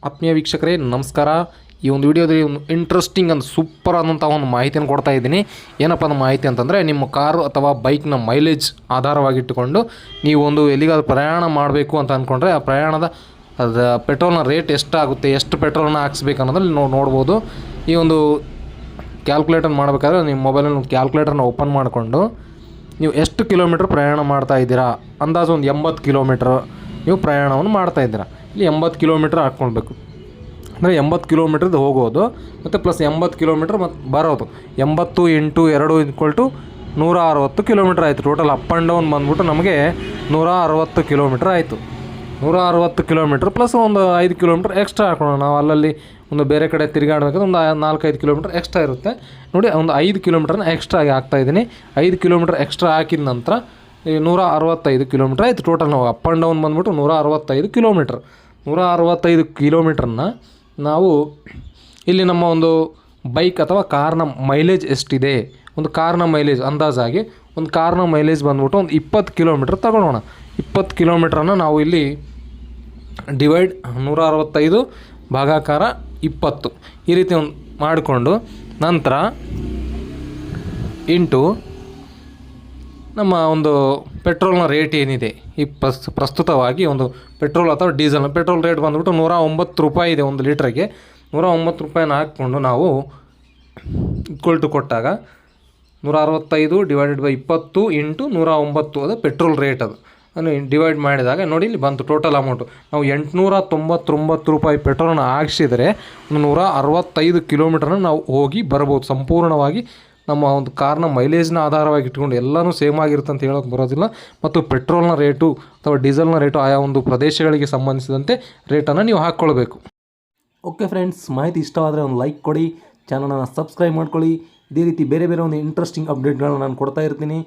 ಆತ್ಮೀಯ ವೀಕ್ಷಕರೇ ನಮಸ್ಕಾರ. ಈ ಒಂದು ವಿಡಿಯೋದಲ್ಲಿ ಒಂದು ಇಂಟ್ರೆಸ್ಟಿಂಗ್ ಅಂಡ್ ಸೂಪರ್ ಆದಂಥ ಒಂದು ಮಾಹಿತಿಯನ್ನು ಕೊಡ್ತಾ ಇದ್ದೀನಿ. ಏನಪ್ಪ ಅನ್ನೋ ಮಾಹಿತಿ ಅಂತಂದರೆ, ನಿಮ್ಮ ಕಾರು ಅಥವಾ ಬೈಕ್ನ ಮೈಲೇಜ್ ಆಧಾರವಾಗಿಟ್ಟುಕೊಂಡು ನೀವು ಒಂದು ಎಲ್ಲಿಗಾದ್ರೂ ಪ್ರಯಾಣ ಮಾಡಬೇಕು ಅಂತ ಅಂದ್ಕೊಂಡ್ರೆ ಆ ಪ್ರಯಾಣದ ಪೆಟ್ರೋಲ್ನ ರೇಟ್ ಎಷ್ಟಾಗುತ್ತೆ, ಎಷ್ಟು ಪೆಟ್ರೋಲ್ನ ಹಾಕ್ಸ್ಬೇಕು ಅನ್ನೋದ್ರಲ್ಲಿ ನೋಡ್ಬೋದು. ಈ ಒಂದು ಕ್ಯಾಲ್ಕುಲೇಟರ್ ಮಾಡಬೇಕಾದ್ರೆ ನಿಮ್ಮ ಮೊಬೈಲಲ್ಲಿ ಕ್ಯಾಲ್ಕುಲೇಟರ್ನ ಓಪನ್ ಮಾಡಿಕೊಂಡು ನೀವು ಎಷ್ಟು ಕಿಲೋಮೀಟ್ರ್ ಪ್ರಯಾಣ ಮಾಡ್ತಾ ಇದ್ದೀರಾ, ಅಂದಾಜು ಒಂದು 80 ಕಿಲೋಮೀಟ್ರ್ ನೀವು ಪ್ರಯಾಣವನ್ನು ಮಾಡ್ತಾಯಿದ್ದೀರಾ. ಇಲ್ಲಿ 80 ಕಿಲೋಮೀಟ್ರ್ ಹಾಕ್ಕೊಳ್ಬೇಕು. ಅಂದರೆ 80 ಕಿಲೋಮೀಟ್ರದ್ದು ಹೋಗೋದು ಮತ್ತು ಪ್ಲಸ್ 80 ಕಿಲೋಮೀಟ್ರ್ ಮತ್ತು ಬರೋದು. 80 × 2 = 160 ಕಿಲೋಮೀಟ್ರ್ ಆಯಿತು. ಟೋಟಲ್ ಅಪ್ ಆ್ಯಂಡ್ ಡೌನ್ ಬಂದ್ಬಿಟ್ಟು ನಮಗೆ 160 ಕಿಲೋಮೀಟ್ರ್ ಆಯಿತು. 160 ಕಿಲೋಮೀಟ್ರ್ ಪ್ಲಸ್ ಒಂದು 5 ಕಿಲೋಮೀಟ್ರ್ ಎಕ್ಸ್ಟ್ರಾ ಹಾಕೋಣ. ನಾವು ಅಲ್ಲಲ್ಲಿ ಒಂದು ಬೇರೆ ಕಡೆ ತಿರುಗಾಡಬೇಕಾದ್ರೆ ಒಂದು 4-5 ಕಿಲೋಮೀಟ್ರ್ ಎಕ್ಸ್ಟ್ರಾ ಇರುತ್ತೆ ನೋಡಿ. ಒಂದು 5 ಕಿಲೋಮೀಟ್ರನ್ನ ಎಕ್ಸ್ಟ್ರಾ ಆಗಿ ಹಾಕ್ತಾಯಿದ್ದೀನಿ. 5 ಕಿಲೋಮೀಟ್ರ್ ಎಕ್ಸ್ಟ್ರಾ ಹಾಕಿದ ನಂತರ 165 ಕಿಲೋಮೀಟ್ರ್ ಆಯಿತು. ಟೋಟಲ್ ನಾವು ಅಪ್ ಆ್ಯಂಡ್ ಡೌನ್ ಬಂದ್ಬಿಟ್ಟು 165 ಕಿಲೋಮೀಟ್ರ್. 165 ಕಿಲೋಮೀಟ್ರನ್ನ ನಾವು ಇಲ್ಲಿ ನಮ್ಮ ಒಂದು ಬೈಕ್ ಅಥವಾ ಕಾರ್ನ ಮೈಲೇಜ್ ಎಷ್ಟಿದೆ, ಒಂದು ಕಾರ್ನ ಮೈಲೇಜ್ ಅಂದಾಜಾಗಿ ಒಂದು ಕಾರ್ನ ಮೈಲೇಜ್ ಬಂದ್ಬಿಟ್ಟು ಒಂದು 20 ಕಿಲೋಮೀಟ್ರ್ ತಗೊಳ್ಳೋಣ. 20 ಕಿಲೋಮೀಟ್ರನ್ನು ನಾವು ಇಲ್ಲಿ ಡಿವೈಡ್ 165 ಭಾಗಾಕಾರ 20 ಈ ರೀತಿ ಒಂದು ಮಾಡಿಕೊಂಡು ನಂತರ ಇಂಟು ನಮ್ಮ ಒಂದು ಪೆಟ್ರೋಲ್ನ ರೇಟ್ ಏನಿದೆ, ಈ ಪ್ರಸ್ತುತವಾಗಿ ಒಂದು ಪೆಟ್ರೋಲ್ ಅಥವಾ ಡೀಸೆಲ್ನ ಪೆಟ್ರೋಲ್ ರೇಟ್ ಬಂದ್ಬಿಟ್ಟು 109 ರೂಪಾಯಿ ಇದೆ ಒಂದು ಲೀಟ್ರಿಗೆ. 109 ರೂಪಾಯಿನ ಹಾಕ್ಕೊಂಡು ನಾವು ಇಕ್ವಲ್ಟು ಕೊಟ್ಟಾಗ 165 / 20 × 109 ಅದು ಪೆಟ್ರೋಲ್ ರೇಟ್. ಅದು ಡಿವೈಡ್ ಮಾಡಿದಾಗ ನೋಡಿ ಇಲ್ಲಿ ಬಂತು ಟೋಟಲ್ ಅಮೌಂಟು. ನಾವು 899 ರೂಪಾಯಿ ಪೆಟ್ರೋಲನ್ನು ಹಾಕ್ಸಿದರೆ 165 ಕಿಲೋಮೀಟ್ರನ್ನ ನಾವು ಹೋಗಿ ಬರ್ಬೋದು. ಸಂಪೂರ್ಣವಾಗಿ ನಮ್ಮ ಒಂದು ಕಾರ್ನ ಮೈಲೇಜ್ನ ಆಧಾರವಾಗಿ ಇಟ್ಕೊಂಡು ಎಲ್ಲನೂ ಸೇಮ್ ಆಗಿರುತ್ತೆ ಅಂತ ಹೇಳೋಕ್ಕೆ ಬರೋದಿಲ್ಲ. ಮತ್ತು ಪೆಟ್ರೋಲ್ನ ರೇಟು ಅಥವಾ ಡೀಸೆಲ್ನ ರೇಟು ಆಯಾ ಒಂದು ಪ್ರದೇಶಗಳಿಗೆ ಸಂಬಂಧಿಸಿದಂತೆ ರೇಟನ್ನು ನೀವು ಹಾಕ್ಕೊಳ್ಬೇಕು. ಓಕೆ ಫ್ರೆಂಡ್ಸ್, ಮಾಹಿತಿ ಇಷ್ಟವಾದರೆ ಒಂದು ಲೈಕ್ ಕೊಡಿ, ಚಾನಲನ್ನು ಸಬ್ಸ್ಕ್ರೈಬ್ ಮಾಡ್ಕೊಳ್ಳಿ. ಇದೇ ರೀತಿ ಬೇರೆ ಬೇರೆ ಒಂದು ಇಂಟ್ರೆಸ್ಟಿಂಗ್ ಅಪ್ಡೇಟ್ಗಳನ್ನ ನಾನು ಕೊಡ್ತಾ ಇರ್ತೀನಿ.